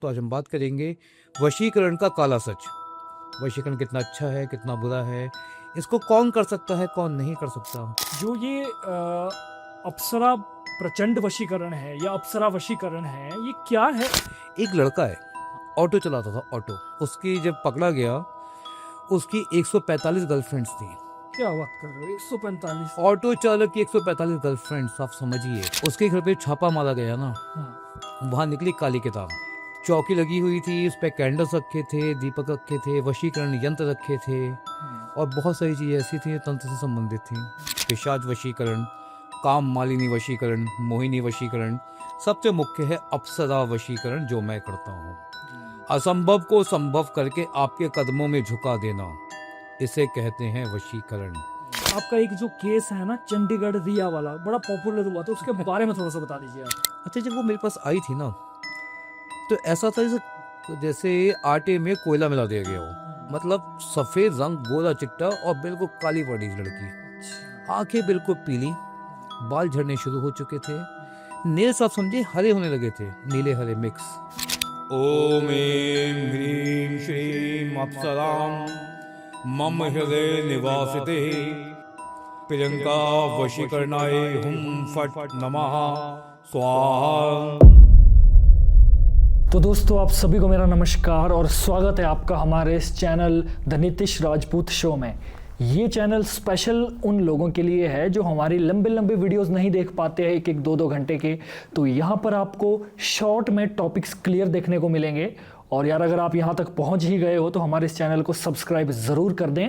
तो आज हम बात करेंगे वशीकरण का काला सच। वशीकरण कितना अच्छा है, कितना बुरा है, इसको कौन कर सकता है, कौन नहीं कर सकता। जो ये अप्सरा प्रचंड वशीकरण है या अप्सरा वशीकरण है, ये क्या है? एक लड़का है, ऑटो चलाता था ऑटो। उसकी जब पकड़ा गया, उसकी 145 गर्लफ्रेंड्स थी। क्या बात कर रहे हो? 145? ऑटो चालक की 145 गर्लफ्रेंड्स, आप समझिए। उसके घर पे छापा मारा गया ना, हाँ। वहां निकली काली किताब। चौकी लगी हुई थी, उस पर कैंडल्स रखे थे, दीपक रखे थे, वशीकरण यंत्र रखे थे और बहुत सारी चीजें ऐसी थी जो तंत्र से संबंधित थी। पिशाच वशीकरण, काम मालिनी वशीकरण, मोहिनी वशीकरण, सबसे मुख्य है अप्सरा वशीकरण, जो मैं करता हूँ। असंभव को संभव करके आपके कदमों में झुका देना, इसे कहते हैं वशीकरण। आपका एक जो केस है ना, चंडीगढ़ रिया वाला, बड़ा पॉपुलर हुआ, तो उसके बारे में थोड़ा सा बता दीजिए आप। अच्छा, जब वो मेरे पास आई थी ना, तो ऐसा था जैसे आटे में कोयला मिला दिया गया हो। मतलब सफेद रंग, गोला चिट्टा और बिल्कुल काली पड़ी लड़की। आंखें बिल्कुल पीली, बाल झड़ने शुरू हो चुके थे, नेल्स आप समझे हरे होने लगे थे, नीले हरे मिक्स। ओम ऐं ह्रीं श्रीं अप्सरां मम हृदय निवासिते प्रियंका वशीकरणाय हुम फट नमः स्वाहा। तो दोस्तों, आप सभी को मेरा नमस्कार और स्वागत है आपका हमारे इस channel the Nitish Rajput show में। ये चैनल स्पेशल उन लोगों के लिए है जो हमारी लंबे लंबे वीडियोस नहीं देख पाते हैं, एक एक दो दो घंटे के। तो यहाँ पर आपको शॉर्ट में टॉपिक्स क्लियर देखने को मिलेंगे। और यार, अगर आप यहाँ तक पहुँच ही गए हो तो हमारे इस चैनल को सब्सक्राइब ज़रूर कर दें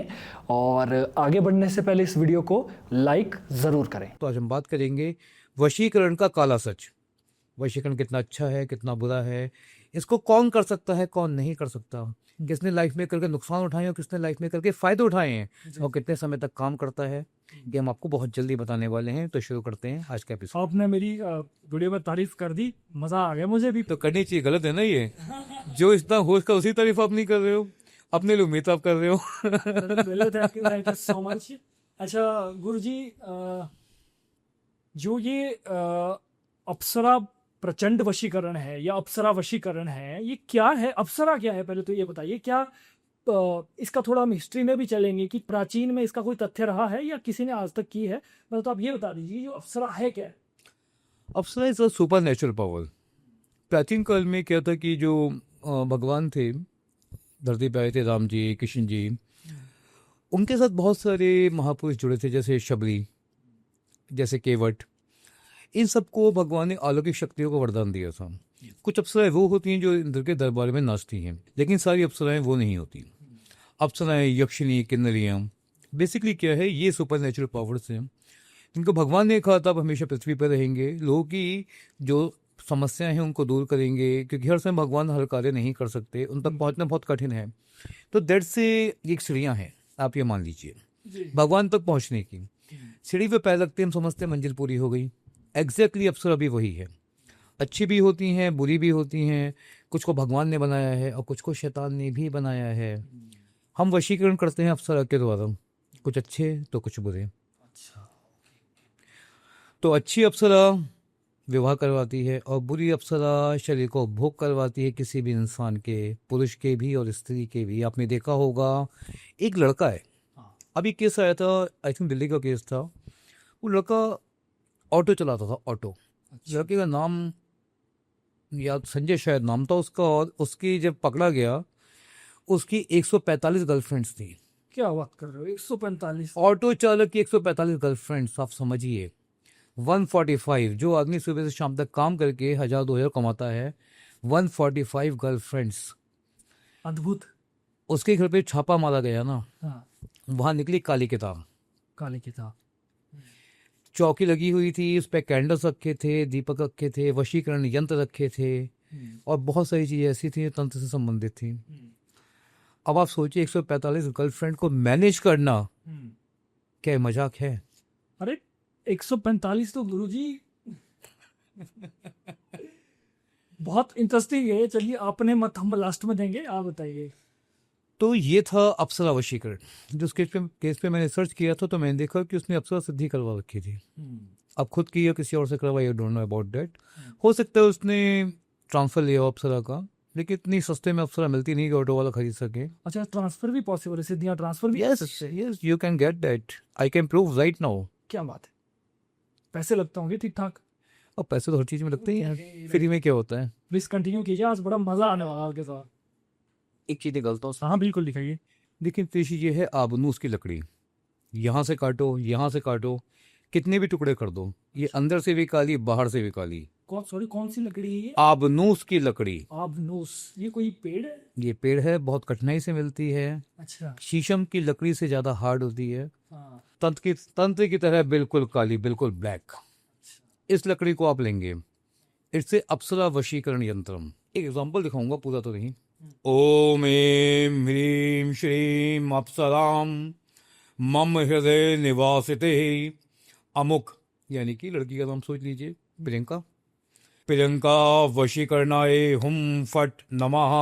और आगे बढ़ने से पहले इस वीडियो को लाइक ज़रूर करें। तो आज हम बात करेंगे वशीकरण का काला सच। वशीकरण कितना अच्छा है, कितना बुरा है, इसको कौन कर सकता है, कौन नहीं कर सकता, किसने लाइफ में करके नुकसान उठाए और किसने लाइफ में करके फायदे उठाए हैं और कितने समय तक काम करता है, ये हम आपको बहुत जल्दी बताने वाले हैं। तो शुरू करते हैं आज का एपिसोड। आपने मेरी वीडियो में तारीफ कर दी, मज़ा आ गया मुझे भी। तो करनी चाहिए, गलत है ना ये? जो इतना होश का उसी तारीफ आप नहीं कर रहे हो, अपने लिए उम्मीद आप कर रहे हो। Thank you so much. अच्छा गुरुजी, जो ये अप्सरा प्रचंड वशीकरण है या अप्सरा वशीकरण है, ये क्या है? अप्सरा क्या है, पहले तो ये बताइए। क्या इसका थोड़ा हम हिस्ट्री में भी चलेंगे कि प्राचीन में इसका कोई तथ्य रहा है या किसी ने आज तक की है, मतलब तो आप ये बता दीजिए, जो अप्सरा है क्या है? Apsara is a supernatural power. प्राचीन काल में क्या था कि जो भगवान थे, धरती पे आए थे, राम जी, कृष्ण जी, उनके साथ बहुत सारे महापुरुष जुड़े थे, जैसे शबरी, जैसे केवट। इन सबको भगवान ने अलौकिक शक्तियों का वरदान दिया था। कुछ अप्सराएं वो होती हैं जो इंद्र के दरबार में नाचती हैं, लेकिन सारी अप्सराएं वो नहीं होती। अप्सराएं यक्षिणी, किन्नरियां, बेसिकली क्या है, ये सुपर नेचुरल पावर्स हैं। इनको भगवान ने कहा था, अब हमेशा पृथ्वी पर रहेंगे, लोगों की जो समस्याएं हैं उनको दूर करेंगे, क्योंकि हर समय भगवान हर कार्य नहीं कर सकते, उन तक पहुंचना बहुत कठिन है। तो दैट से एक सीढ़ियाँ हैं, आप ये मान लीजिए, भगवान तक पहुंचने की। सीढ़ी पे पैर रखते हम समझते हैं मंजिल पूरी हो गई। एग्जैक्टली अप्सरा भी वही है। अच्छी भी होती हैं, बुरी भी होती हैं। कुछ को भगवान ने बनाया है और कुछ को शैतान ने भी बनाया है। हम वशीकरण करते हैं अप्सरा के द्वारा, कुछ अच्छे तो कुछ बुरे। अच्छा। तो अच्छी अप्सरा विवाह करवाती है और बुरी अप्सरा शरीर को भोग करवाती है, किसी भी इंसान के, पुरुष के भी और स्त्री के भी। आपने देखा होगा, एक लड़का है, अभी केस आया था, आई थिंक दिल्ली का केस था। वो लड़का ऑटो चलाता था ऑटो। लड़के का नाम याद, संजय शायद नाम था उसका। और उसकी जब पकड़ा गया, उसकी 145 गर्लफ्रेंड्स थी। क्या बात कर रहे हो? 145? ऑटो चालक की 145 गर्लफ्रेंड्स, आप समझिए। 145, जो आदमी सुबह से शाम तक काम करके 1000-2000 कमाता है, 145 गर्लफ्रेंड्स। अद्भुत। उसके घर पे छापा मारा गया ना, हाँ। वहां निकली काली किताब। काली किताब। चौकी लगी हुई थी, उस पर कैंडल्स रखे थे, दीपक रखे थे, वशीकरण यंत्र रखे थे और बहुत सारी चीजें ऐसी थी जो तंत्र से संबंधित थी। अब आप सोचिए, 145 गर्लफ्रेंड को मैनेज करना क्या मजाक है? अरे 145 तो गुरुजी बहुत इंटरेस्टिंग है। चलिए, आपने मत, हम लास्ट में देंगे, आप बताइए। तो ये था अप्सरा वशीकरण। जो केस पे मैंने सर्च किया था, तो मैंने देखा कि उसने अप्सरा सिद्धि करवा रखी थी। अब खुद की या किसी और से करवाई, I don't know about that. हो सकता है उसने ट्रांसफर लिया अप्सरा का, लेकिन इतनी सस्ते में अप्सरा मिलती नहीं कि ऑटो वाला खरीद सके। अच्छा, ट्रांसफर भी पॉसिबल है, सिद्धियाँ ट्रांसफर भी कर यस सकते हैं? Yes, you can get that, I can prove right now. क्या बात है, पैसे लगते होंगे ठीक ठाक? अब पैसे तो हर चीज में लगते ही हैं, फ्री में क्या होता है। प्लीज कंटिन्यू कीजिए, आज बड़ा मजा आने वाला है आपके साथ। एक चीज निकलता हूँ, हाँ बिल्कुल दिखाइए। लेकिन तीसरी ये है आबनूस की लकड़ी। यहाँ से काटो, यहाँ से काटो, कितने भी टुकड़े कर दो, ये अंदर से भी काली, बाहर से भी काली। कौन सी लकड़ी है ये? आबनूस की लकड़ी। आबनूस, ये कोई पेड़ है? ये पेड़ है, बहुत कठिनाई से मिलती है। अच्छा। शीशम की लकड़ी से ज्यादा हार्ड होती है। हाँ। तंत्र की तरह बिल्कुल काली, बिल्कुल ब्लैक। इस लकड़ी को आप लेंगे, इससे अप्सरा वशीकरण यंत्रम। एक एग्जांपल दिखाऊंगा, पूरा तो नहीं। ओम ऐं ह्रीं श्रीं अप्सराम मम हृदय निवासिते। अमुक यानी कि लड़की का नाम सोच लीजिए, प्रियंका। प्रियंका वशीकरणाय हुम फट नमः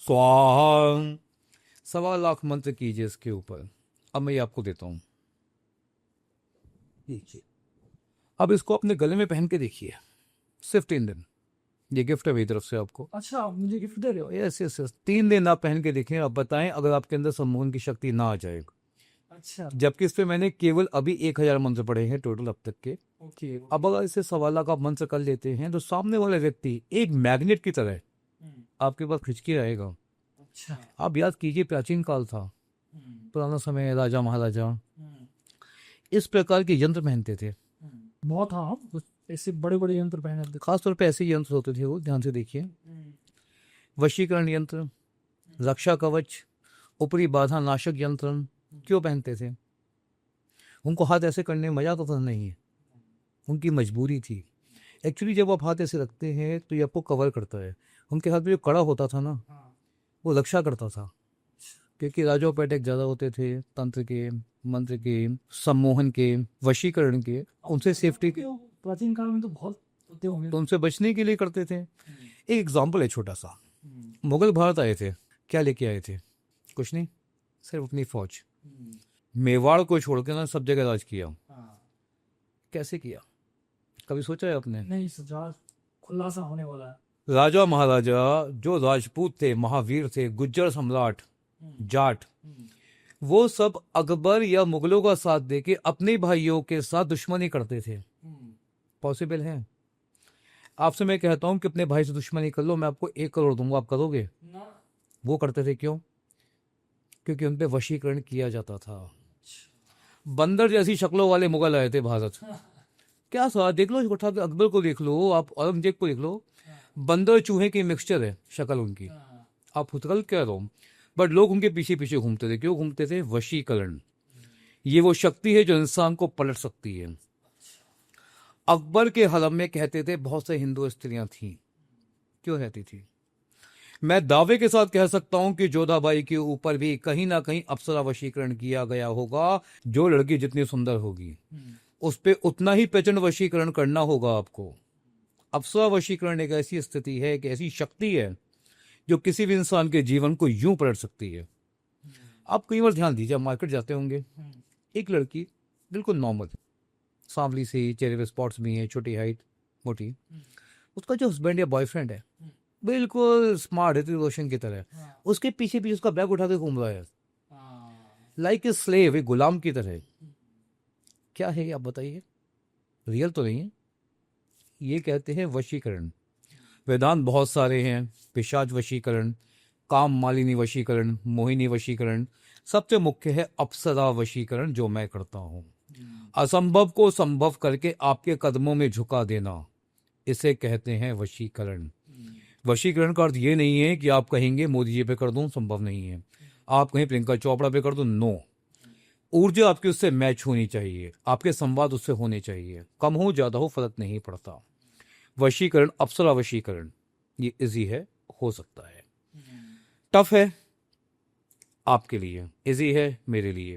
स्वाहा। 1.25 लाख मंत्र कीजिए इसके ऊपर। अब मैं ये आपको देता हूं, देखिए। अब इसको अपने गले में पहन के देखिए, सिर्फ 3 दिन। ये गिफ्ट है मेरी तरफ से आपको। अच्छा, आप मुझे गिफ्ट दे रहे हो? यस यस यस, 3 दिन आप पहन के देखें, अब बताएं अगर आपके अंदर सम्मोहन की शक्ति ना आ जाए। अच्छा। जबकि इस पे मैंने केवल अभी 1000 मंत्र पढ़े हैं टोटल अब तक के। ओके। अब अगर इसे 1.25 लाख आप मंत्र कर लेते हैं तो सामने वाला व्यक्ति एक मैग्नेट की तरह आपके पास खिंच के आएगा। अच्छा। आप याद कीजिए, प्राचीन काल था, पुराना समय, राजा महाराजा इस प्रकार के यंत्र पहनते थे। बहुत, हाँ, ऐसे बड़े बड़े यंत्र पहने थे। खासतौर पे ऐसे यंत्र होते थे वो, ध्यान से देखिए। वशीकरण यंत्र, रक्षा कवच, ऊपरी बाधा नाशक यंत्र क्यों पहनते थे? उनको हाथ ऐसे करने में मजा तो नहीं है, उनकी मजबूरी थी। एक्चुअली जब आप हाथ ऐसे रखते हैं तो ये आपको कवर करता है। उनके हाथ में जो कड़ा होता था ना, वो रक्षा करता था, क्योंकि राजो पैटक ज़्यादा होते थे, तंत्र के, मंत्र के, सम्मोहन के, वशीकरण के, उनसे सेफ्टी के, प्राचीन काल में तो बहुत होते होंगे। तो उनसे बचने के लिए करते थे। एक एग्जाम्पल है छोटा सा। मुगल भारत आए थे, क्या लेके आए थे? कुछ नहीं, सिर्फ अपनी फौज। मेवाड़ को छोड़कर ना सब जगह राज किया। कैसे किया, कभी सोचा है आपने? नहीं, सजा खुलासा होने वाला है। राजा महाराजा जो राजपूत थे, महावीर थे, गुज्जर सम्राट, जाट, वो सब अकबर या मुगलों का साथ देके अपने भाइयों के साथ दुश्मनी करते थे। पॉसिबल है? आपसे मैं कहता हूं कि अपने भाई से दुश्मनी कर लो, मैं आपको 1 करोड़ दूंगा, आप करोगे? वो करते थे, क्यों? क्योंकि उन पे वशीकरण किया जाता था। बंदर जैसी शक्लों वाले मुगल आए थे भारत। क्या सवाल, देख लो, उठा के अकबर को देख लो, आप औरंगजेब को देख लो, बंदर चूहे की मिक्सचर है शक्ल उनकी। आप फुतकल कह रहे हो, बट लोग उनके पीछे पीछे घूमते थे। क्यों घूमते थे? वशीकरण। ये वो शक्ति है जो इंसान को पलट सकती है। अकबर के हरम में कहते थे बहुत से हिंदू स्त्रियां थीं। क्यों रहती थी? मैं दावे के साथ कह सकता हूं कि जोधाबाई के ऊपर भी कहीं ना कहीं अप्सरा वशीकरण किया गया होगा। जो लड़की जितनी सुंदर होगी उस पे उतना ही प्रचंड वशीकरण करना होगा आपको। अप्सरा वशीकरण एक ऐसी स्थिति है, एक ऐसी शक्ति है जो किसी भी इंसान के जीवन को यूं पलट सकती है। आप कई बार ध्यान दीजिए, आप मार्केट जाते होंगे, एक लड़की बिल्कुल नॉर्मल, सांवली सी, चेहरे पे स्पॉट्स भी हैं, छोटी हाइट, मोटी, उसका जो हस्बैंड या बॉयफ्रेंड है बिल्कुल स्मार्ट, ऋतिक रोशन की तरह, उसके पीछे पीछे उसका बैग उठा के घूम रहा है, लाइक ए स्लेव, एक गुलाम की तरह। क्या है ये, आप बताइए? रियल तो नहीं है। ये कहते हैं वशीकरण। वेदांत बहुत सारे हैं, पिशाच वशीकरण, काम मालिनी वशीकरण, मोहिनी वशीकरण, सबसे मुख्य है अप्सरा वशीकरण जो मैं करता हूं। असंभव को संभव करके आपके कदमों में झुका देना, इसे कहते हैं वशीकरण। वशीकरण का अर्थ ये नहीं है कि आप कहेंगे मोदी जी पे कर दूं, संभव नहीं है। आप कहें प्रियंका चोपड़ा पे कर दूं, नो। ऊर्जा आपकी उससे मैच होनी चाहिए, आपके संवाद उससे होने चाहिए, कम हो ज्यादा हो फर्क नहीं पड़ता। वशीकरण, अप्सरा वशीकरण, ये इजी है, हो सकता है, टफ है आपके लिए, इजी है मेरे लिए,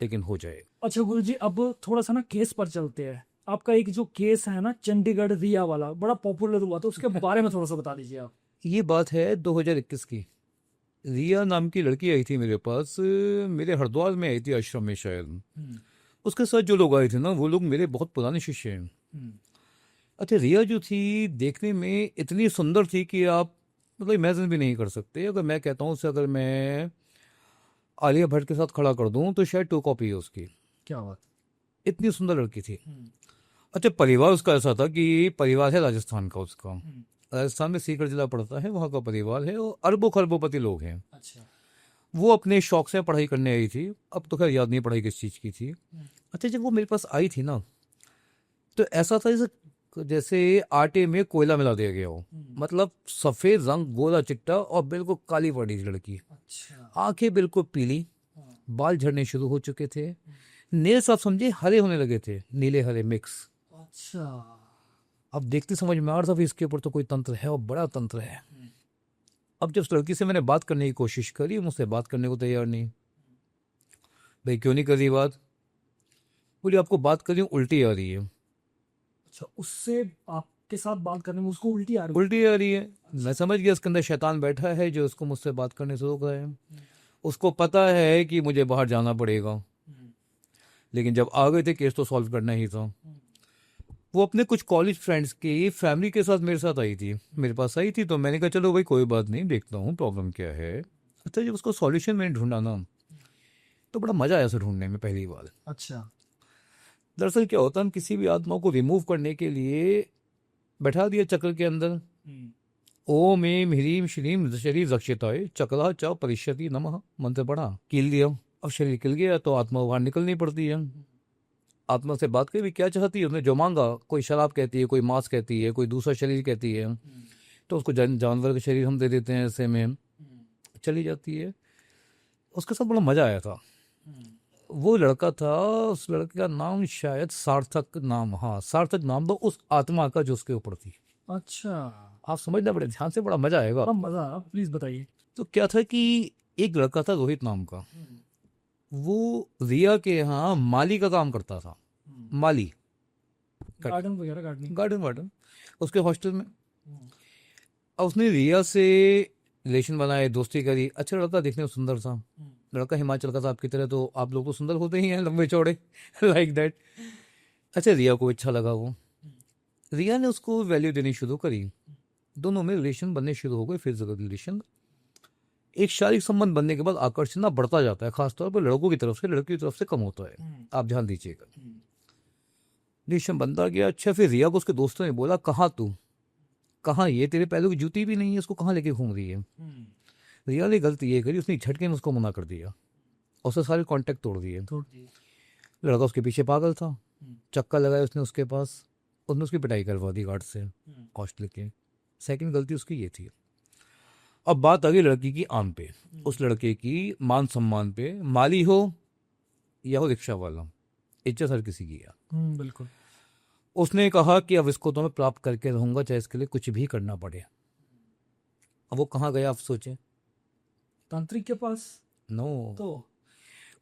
लेकिन हो जाए। अच्छा गुरुजी, अब थोड़ा सा ना केस पर चलते हैं। आपका एक जो केस है ना, चंडीगढ़ रिया वाला, बड़ा पॉपुलर हुआ था, उसके बारे में थोड़ा सा बता दीजिए आप। ये बात है 2021 की। रिया नाम की लड़की आई थी मेरे पास, मेरे हरिद्वार में आई थी आश्रम में शायद। उसके साथ जो लोग आए थे ना, वो लोग मेरे बहुत पुराने शिष्य हैं। अच्छा, रिया जो थी देखने में इतनी सुंदर थी कि आप मतलब इमेजिन भी नहीं कर सकते। अगर मैं कहता हूँ उससे, अगर मैं आलिया भट्ट के साथ खड़ा कर दूँ तो शायद 2 कॉपी है उसकी। क्या बात। इतनी सुंदर लड़की थी। अच्छा, परिवार उसका ऐसा था कि परिवार है राजस्थान का उसका। राजस्थान में सीकर जिला पड़ता है, वहाँ का परिवार है और अरबों खरबोपति लोग हैं। अच्छा। वो अपने शौक से पढ़ाई करने आई थी। अब तो खैर याद नहीं पढ़ाई किस चीज़ की थी। अच्छा, जब वो मेरे पास आई थी ना, तो ऐसा था जैसे जैसे आटे में कोयला मिला दिया गया हो। मतलब सफ़ेद रंग, गोरा चिट्टा और बिल्कुल काली पड़ी थी लड़की। अच्छा। आंखें बिल्कुल पीली, बाल झड़ने शुरू हो चुके थे, नेल्स आप समझे हरे होने लगे थे, नीले हरे मिक्स। अच्छा। अब देखते समझ में आ रहा था कि इसके ऊपर तो कोई तंत्र है और बड़ा तंत्र है। अब जब उस लड़की से मैंने बात करने की कोशिश करी, मुझसे बात करने को तैयार नहीं। भाई क्यों नहीं कर रही बात? बोली आपको बात कर रही हूँ, उल्टी आ रही है। अच्छा, उससे आपके साथ बात करने में उसको उल्टी आ रही। उल्टी आ रही है। मैं समझ गया इसके अंदर शैतान बैठा है जो उसको मुझसे बात करने से रोक रहा है। उसको पता है कि मुझे बाहर जाना पड़ेगा, लेकिन जब आ गए थे केस तो सॉल्व करना ही था। वो अपने कुछ कॉलेज फ्रेंड्स की फैमिली के साथ मेरे साथ आई थी, मेरे पास आई थी। तो मैंने कहा चलो भाई कोई बात नहीं, देखता हूँ प्रॉब्लम क्या है। अच्छा, जब उसको सॉल्यूशन मैंने ढूंढा ना, तो बड़ा मजा आया उसे ढूंढने में पहली बार। अच्छा। दरअसल क्या होता है, हम किसी भी आत्मा को रिमूव करने के लिए बैठा दिया चक्र के अंदर। ओम एम ह्रीम श्रीम शरीर रक्षिताय चक्रा च परिष्यति नमः मंत्र पढ़ा, कील दिया। अब शरीर किल गया तो आत्मा बाहर निकलनी पड़ती है। आत्मा से बात करी भी क्या चाहती है, उसने जो मांगा, कोई शराब कहती है, कोई मांस कहती है, कोई दूसरा शरीर कहती है, तो उसको जानवर का शरीर हम दे देते हैं, ऐसे में चली जाती है। उसके साथ बड़ा मजा आया था। वो लड़का था, उस लड़के का नाम शायद सार्थक नाम, हाँ सार्थक नाम था उस आत्मा का जो उसके ऊपर थी। अच्छा। आप समझना बड़े ध्यान से, बड़ा मजा आएगा। बड़ा मजा, प्लीज बताइए। तो क्या था कि एक लड़का था रोहित नाम का, वो रिया के यहाँ माली का काम करता था। माली, गार्डन वगैरह, गार्डनिंग। गार्डन वार्डन उसके हॉस्टल में। अब उसने रिया से रिलेशन बनाए, दोस्ती करी। अच्छा लड़का, देखने में सुंदर था। लड़का हिमाचल का था आपकी तरह, तो आप लोग तो सुंदर होते ही हैं, लंबे चौड़े लाइक दैट। अच्छा, रिया को अच्छा लगा वो। रिया ने उसको वैल्यू देनी शुरू करी। दोनों में रिलेशन बनने शुरू हो गए, फिजिकल रिलेशन। एक शारीरिक संबंध बनने के बाद आकर्षण ना बढ़ता जाता है, खासतौर पर लड़कों की तरफ से, लड़की की तरफ से कम होता है। आप ध्यान दीजिएगा। रिलेशन बनता गया। अच्छा, फिर रिया को उसके दोस्तों ने बोला, कहाँ तू, कहाँ ये तेरे पैरों की जूती भी नहीं है, इसको कहाँ लेके घूम रही है। रिया ने गलती ये करी, उसने झटके में उसको मना कर दिया और उससे सारे कांटेक्ट तोड़ दिए। लड़का उसके पीछे पागल था, चक्कर लगाया उसने उसके पास, उसने उसकी पिटाई करवा दी गार्ड से हॉस्टल के। सेकंड गलती उसकी ये थी। अब बात आ गई लड़की की आम पे, उस लड़के की मान सम्मान पे। माली हो या हो रिक्शा वाला, इज्जत हर किसी की है। बिल्कुल। उसने कहा कि अब इसको तो मैं प्राप्त करके रहूंगा, चाहे इसके लिए कुछ भी करना पड़े। अब वो कहाँ गया आप सोचें? तांत्रिक के पास। नो, तो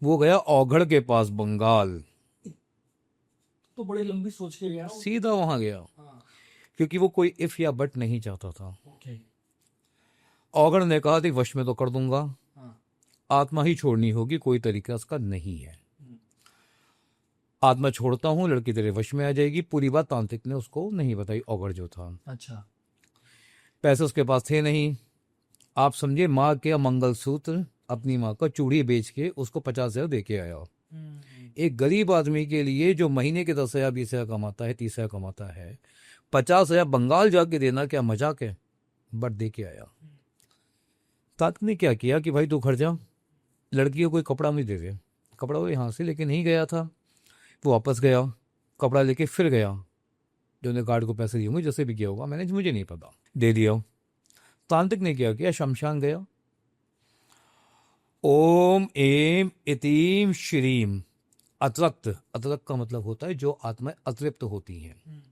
वो गया औघड़ के पास, बंगाल। तो बड़ी लंबी सोच के गया। सीधा वहां गया, क्योंकि वो कोई इफ या बट नहीं चाहता था। औघड़ ने कहा, वश में तो कर दूंगा, आत्मा ही छोड़नी होगी, कोई तरीका इसका नहीं है। आत्मा छोड़ता हूं, लड़की तेरे वश में आ जाएगी। पूरी बात तांत्रिक ने उसको नहीं बताई, औघड़ जो था। अच्छा। पैसे उसके पास थे नहीं। आप समझे, माँ के मंगलसूत्र, अपनी माँ का चूड़ी बेच के उसको 50,000 दे के आया। एक गरीब आदमी के लिए जो महीने के 10,000 20,000 कमाता है, 30,000 कमाता है, 50,000 बंगाल जाके देना क्या मजाक है? बट दे के आया। तांत्रिक ने क्या किया कि भाई तू घर जा, लड़की को कोई कपड़ा नहीं दे दे। कपड़ा वो यहाँ से लेके नहीं गया था, वो वापस गया, कपड़ा लेके फिर गया। जो ने गार्ड को पैसे दिए होंगे, जैसे भी किया होगा, मैंने मुझे नहीं पता, दे दिया। तांत्रिक ने क्या किया, शमशान गया। ओम एम इतीम श्रीम अतरक्त, अतरक्त का मतलब होता है जो आत्मा अतृप्त होती हैं।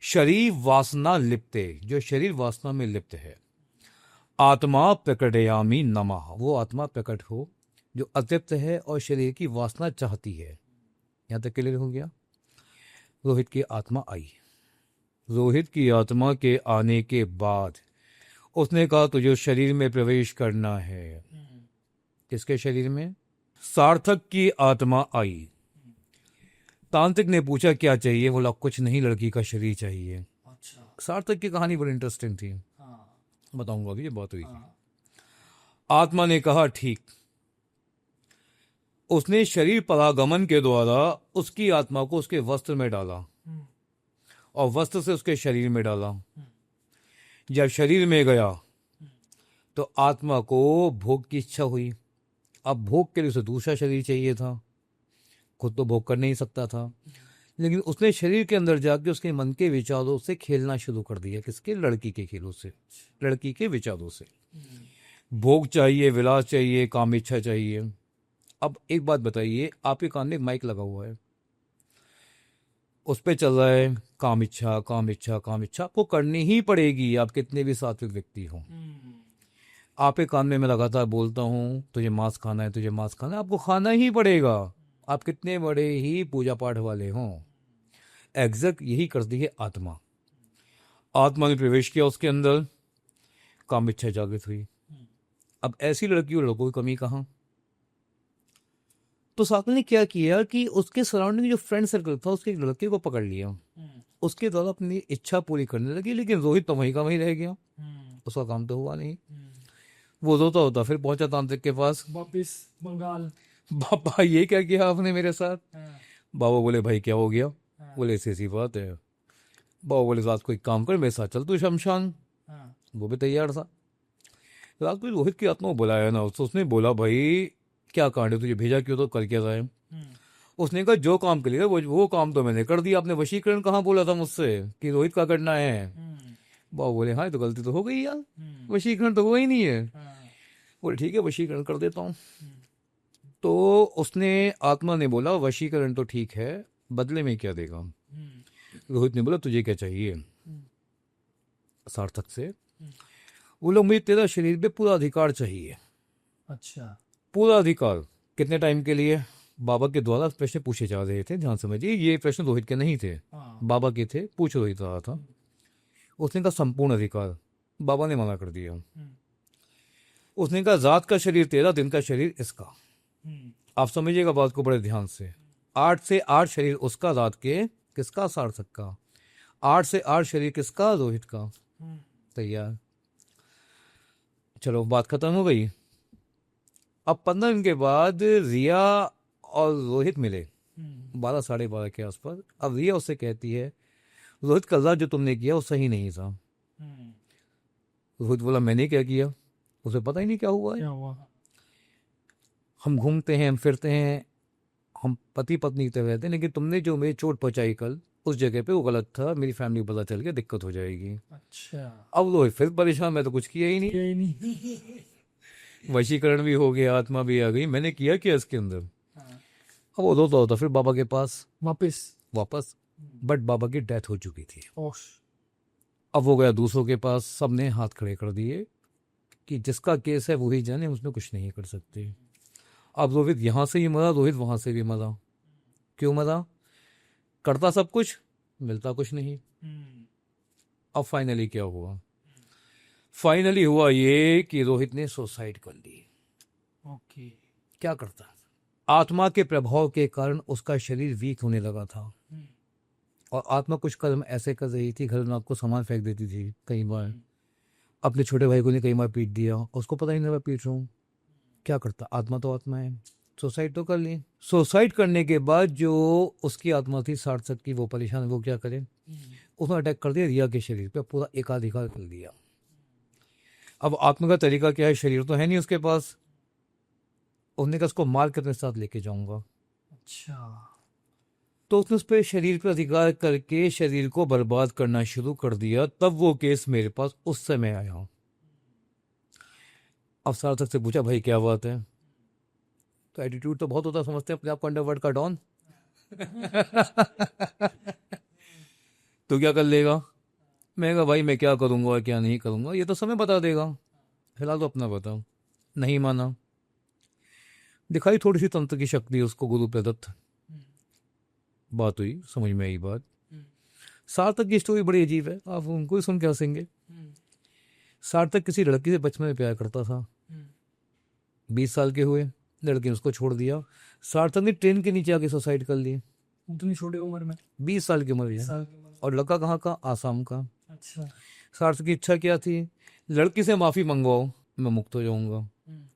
शरीर वासना लिप्ते, जो शरीर वासना में लिप्त है। आत्मा प्रकटयामी नमः, वो आत्मा प्रकट हो जो अतृप्त है और शरीर की वासना चाहती है। यहाँ तक क्लियर हो गया। रोहित की आत्मा आई। रोहित की आत्मा के आने के बाद उसने कहा तुझे शरीर में प्रवेश करना है। किसके शरीर में? सार्थक की आत्मा आई। तांत्रिक ने पूछा क्या चाहिए? बोला कुछ नहीं, लड़की का शरीर चाहिए। अच्छा। सार्थक की कहानी बड़ी इंटरेस्टिंग थी। बताऊंगा अभी ये बात हुई थी। आत्मा ने कहा ठीक। उसने शरीर परागमन के द्वारा उसकी आत्मा को उसके वस्त्र में डाला और वस्त्र से उसके शरीर में डाला। जब शरीर में गया तो आत्मा को भोग की इच्छा हुई। अब भोग के लिए उसे दूसरा शरीर चाहिए था, खुद तो भोग कर नहीं सकता था, लेकिन उसने शरीर के अंदर जाके उसके मन के विचारों से खेलना शुरू कर दिया। किसके? लड़की के खेलों से, लड़की के विचारों से। भोग चाहिए, विलास चाहिए, काम इच्छा चाहिए। अब एक बात बताइए, आपके कान में एक माइक लगा हुआ है, उस पे चल रहा है काम इच्छा, काम इच्छा, काम इच्छा। आपको करनी ही पड़ेगी, आप कितने भी सात्विक व्यक्ति हो। आपके कान में मैं लगातार बोलता हूँ तुझे मांस खाना है, तुझे मांस खाना है, आपको खाना ही पड़ेगा, आप कितने बड़े ही पूजा पाठ वाले हों। एग्जैक्ट यही करती है आत्मा। आत्मा ने प्रवेश किया उसके अंदर, काम इच्छा जागृत हुई। अब ऐसी लड़की और लड़कों की कमी कहाँ? तो साकल ने क्या किया कि उसके सराउंडिंग जो फ्रेंड सर्कल था उसके एक लड़के को पकड़ लिया, उसके द्वारा अपनी इच्छा पूरी करने लगी। लेकिन रोहित तो वहीं का वहीं रह गया, उसका काम तो हुआ नहीं। वो रोता होता फिर पहुंचा तांत्रिक के पास, वापिस बंगाल। बाबा ये क्या किया आपने मेरे साथ? बाबा बोले भाई क्या हो गया? बोले ऐसी ऐसी बात है। बाबा बोले रात को एक काम कर, मेरे साथ चल तू शमशान। वो भी तैयार था। रात को रोहित की आत्मा को बुलाया ना, तो उसने बोला भाई क्या कांड है, तुझे भेजा क्यों, तो कर क्या रहा है? उसने कहा जो काम के लिए वो काम तो मैंने कर दिया, आपने वशीकरण कहाँ बोला था मुझसे कि रोहित का करना है? बाबा बोले हाँ तो गलती तो हो गई यार, वशीकरण तो हुआ ही नहीं है। बोले ठीक है वशीकरण कर देता हूँ। तो उसने आत्मा ने बोला वशीकरण तो ठीक है, बदले में क्या देगा? रोहित ने बोला तुझे क्या चाहिए? सार्थक से बोला मुझे तेरा शरीर पे पूरा अधिकार चाहिए। अच्छा, पूरा अधिकार कितने टाइम के लिए? बाबा के द्वारा प्रश्न पूछे जा रहे थे, ध्यान समझिए, ये प्रश्न रोहित के नहीं थे, बाबा के थे, पूछ रोहित रहा था। उसने कहा संपूर्ण अधिकार, बाबा ने मना कर दिया। उसने कहा रात का शरीर तेरा, दिन का शरीर इसका। आप समझिएगा बात को बड़े ध्यान से। 8 से 8 शरीर उसका, रात के किसका? सार्थक का। 8 से 8 शरीर किसका? रोहित का। तैयार? चलो बात खत्म हो गई। अब 15 दिन के बाद रिया और रोहित मिले 12 साढ़े 12 के आसपास। अब रिया उससे कहती है रोहित कल रात जो तुमने किया वो सही नहीं था। रोहित बोला मैंने क्या किया? उसे पता ही नहीं क्या हुआ है। क्या हुआ? हम घूमते हैं, हम फिरते हैं, हम पति पत्नी की तरह रहते हैं, लेकिन तुमने जो मेरी चोट पहुंचाई कल उस जगह पे वो गलत था, मेरी फैमिली को पता चल गया, दिक्कत हो जाएगी। अच्छा, अब रोहित फिर परेशान, मैं तो कुछ किया ही नहीं, यही नहीं। वशीकरण भी हो गया, आत्मा भी आ गई, मैंने किया क्या इसके अंदर? अब वो रोता होता फिर बाबा के पास वापस, बट बाबा की डेथ हो चुकी थी। अब वो गया दूसरों के पास, सबने हाथ खड़े कर दिए कि जिसका केस है वही जाने, उसमें कुछ नहीं कर सकते। अब रोहित यहाँ से ही मरा, रोहित वहां से भी मरा। क्यों मरा? करता सब कुछ, मिलता कुछ नहीं। अब फाइनली क्या हुआ? फाइनली हुआ ये कि रोहित ने सुसाइड कर ली। ओके। क्या करता? आत्मा के प्रभाव के कारण उसका शरीर वीक होने लगा था, और आत्मा कुछ कर्म ऐसे कर रही थी, घर में आपको सामान फेंक देती थी कई बार। अपने छोटे भाई को ने कई बार पीट दिया, उसको पता ही नहीं मैं पीट रहा हूँ। क्या करता? आत्मा तो आत्मा है, सुसाइड तो कर ली। सुसाइड करने के बाद जो उसकी आत्मा थी सार्थक की, वो परेशान, वो क्या करे, उसने अटैक कर दिया रिया के शरीर पे, पूरा एकाधिकार कर दिया। अब आत्मा का तरीका क्या है? शरीर तो है नहीं उसके पास, उसने कहा उसको मार कर अपने साथ लेके जाऊंगा। अच्छा, तो उसने उस पर शरीर पर अधिकार करके शरीर को बर्बाद करना शुरू कर दिया। तब वो केस मेरे पास उस समय आया। अब सार्थक से पूछा भाई क्या बात है? तो एटीट्यूड तो बहुत होता, समझते हैं अपने आप को अंडरवर्ल्ड का डॉन। तो क्या कर लेगा? मैं कहा भाई मैं क्या करूंगा और क्या नहीं करूंगा ये तो समय बता देगा, फिलहाल तो अपना बताओ। नहीं माना, दिखाई थोड़ी सी तंत्र की शक्ति उसको गुरु प्रदत्त। बात हुई, समझ में आई बात। सार्थक की स्टोरी बड़ी अजीब है, आप उनको ही सुन के हंसेंगे। सार्थक किसी लड़की से बचपन में प्यार करता था, 20 साल के हुए, लड़की ने उसको छोड़ दिया। सार्थक ने ट्रेन के नीचे आके सुसाइड कर ली, उतनी छोटी उम्र में, 20 साल की उम्र है। और लड़का कहाँ का? आसाम का। अच्छा। सार्थक की इच्छा क्या थी? लड़की से माफी मंगवाओ, मैं मुक्त हो जाऊंगा।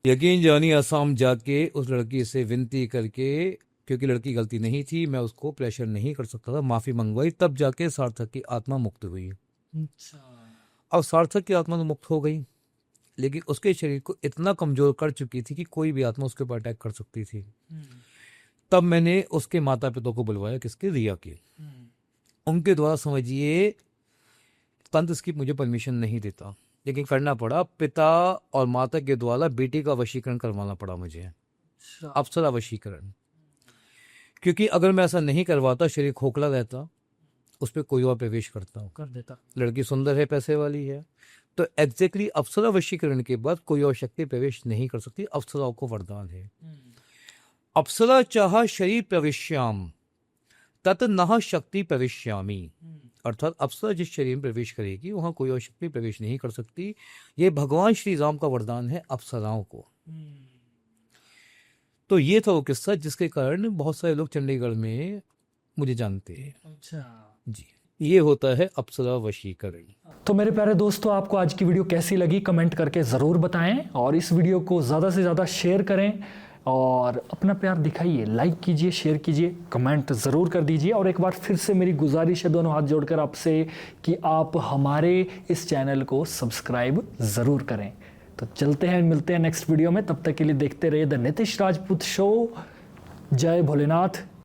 यकीन जानी असम जाके उस लड़की से विनती करके, क्योंकि लड़की गलती नहीं थी, मैं उसको प्रेशर नहीं कर सकता था, माफी मंगवाई, तब जाके सार्थक की आत्मा मुक्त हुई। अब सार्थक की आत्मा तो मुक्त हो गई, लेकिन उसके शरीर को इतना कमजोर कर चुकी थी कि कोई भी आत्मा उसके ऊपर अटैक कर सकती थी। तब मैंने उसके माता पिता को बुलवाया, किसके, रिया के। उनके द्वारा, समझिए, तंत्र इसकी मुझे परमिशन नहीं देता, लेकिन करना पड़ा। पिता और माता के द्वारा बेटी का वशीकरण करवाना पड़ा मुझे, अप्सरा वशीकरण। क्योंकि अगर मैं ऐसा नहीं करवाता, शरीर खोखला रहता, उस पर कोई और प्रवेश कर देता। लड़की सुंदर है, पैसे वाली है, तो एग्जैक्टली अप्सरा वशीकरण के बाद कोई और शक्ति प्रवेश नहीं कर सकती। अप्सराओं को वरदान है, अप्सरा चाह शरीर प्रविश्याम तत् नः शक्ति प्रविश्यामी। अर्थात अप्सरा जिस शरीर में प्रवेश करेगी, वहां कोई और शक्ति प्रवेश नहीं कर सकती। ये भगवान श्री राम का वरदान है अप्सराओं को। तो ये था वो किस्सा जिसके कारण बहुत सारे लोग चंडीगढ़ में मुझे जानते हैं। अच्छा जी, ये होता है अप्सरा वशीकरण। तो मेरे प्यारे दोस्तों, आपको आज की वीडियो कैसी लगी कमेंट करके ज़रूर बताएं, और इस वीडियो को ज़्यादा से ज़्यादा शेयर करें और अपना प्यार दिखाइए, लाइक कीजिए, शेयर कीजिए, कमेंट ज़रूर कर दीजिए। और एक बार फिर से मेरी गुजारिश है दोनों हाथ जोड़कर आपसे कि आप हमारे इस चैनल को सब्सक्राइब ज़रूर करें। तो चलते हैं, मिलते हैं नेक्स्ट वीडियो में। तब तक के लिए देखते रहिए द नितिश राजपूत शो। जय भोलेनाथ,